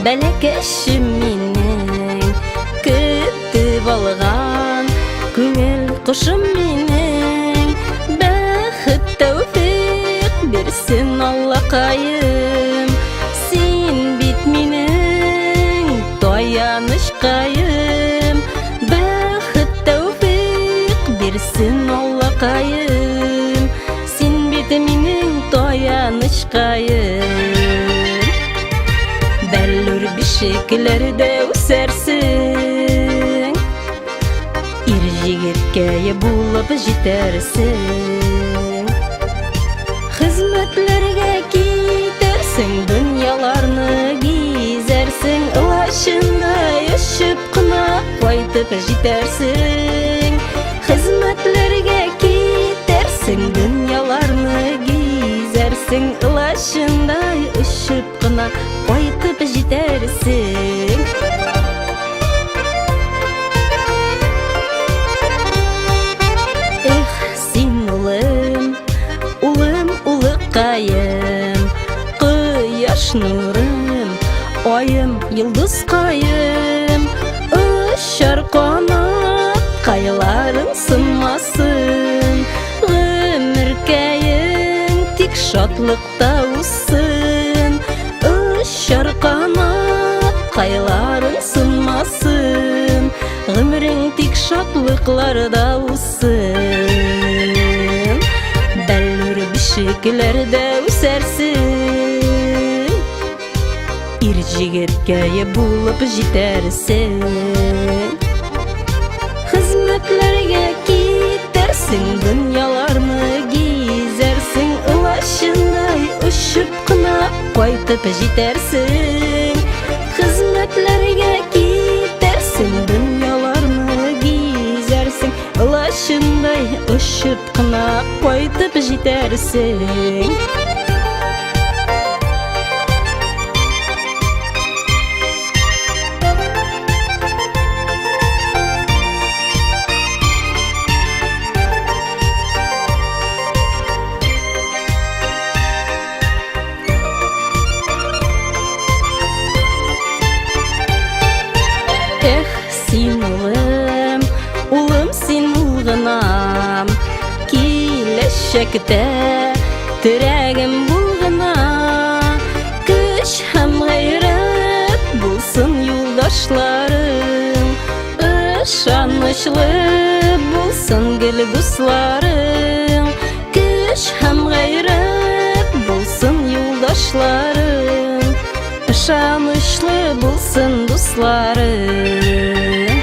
Бәләкәшем минең, көтеп алган күңел кошым минең. Бәхет тәүфыйк бирсен Аллакаем, син бит минең таянычкаем. Бәхет тәүфыйк бирсен Аллакаем, син бит минең таянычкаем. Бәллүр бишекләрдә үсәрсең, ир җегеткә булып җитәрсең. Хезмәтләргә китәрсең, дөньяларны гизәрсең. Лашындай очып кына кайтып җитәрсең. Хезмәтләргә китәрсең, дөньяларны гизәрсең. Лашындай очып кына кайтып җитәрсең. Эх, син улым, улым, улыкаем, кояш нурым, айым, йолдызкаем. Очар канат, кайларың сынмасын, гомеркәең тик шатлыкта үссен. Очар канат, кайларың сынмасын, гомерең тик шатлыкларда үссен. Бәллүр бишекләрдә үсәрсең, ир җегеткә булып җитәрсең. Хезмәтләргә китәрсең, дөньяларны гизәрсең. Лашындай очып кына кайтып җитәрсең. Хезмәтләргә китәрсең, дөньяларны гизәрсең. Лашындай очып кына кайтып җитәрсең. Эх, син улым, улым, син улгынам, киләчәктә терәгем булгына. Көч һәм гайрәт булсын юлдашларың, ышанычлы булсын гел дусларың. Көч һәм гайрәт булсын юлдашларың, ышанычлы булсын дусларың.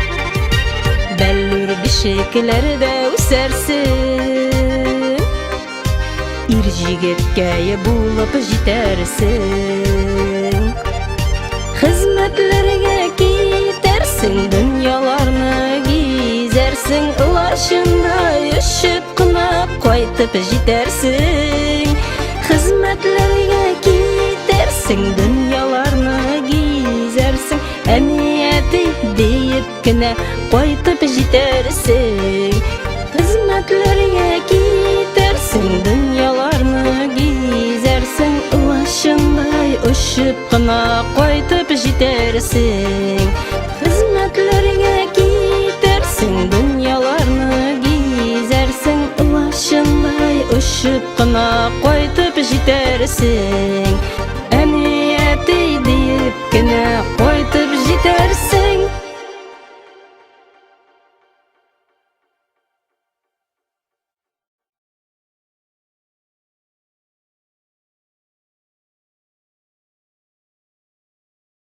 Бәллүр бишекләрдә үсәрсең, ир җегеткә булып җитәрсең. Хезмәтләргә китәрсең, дөньяларны гизәрсең. Лашындай очып кына кайтып җитәрсең. Хезмәтләргә китәрсең, дөньяларны гизәрсең. Әмияти диеп кенә кайтып җитәрсең. Хезмәтләргә китәрсең, дөньяларны гизәрсең. Лашындай очып кына кайтып җитәрсең. Хезмәтләргә китәрсең, дөньяларны гизәрсең. Лашындай очып кына кайтып җитәрсең. Әмияти диеп кенә кайтып җитәрсең.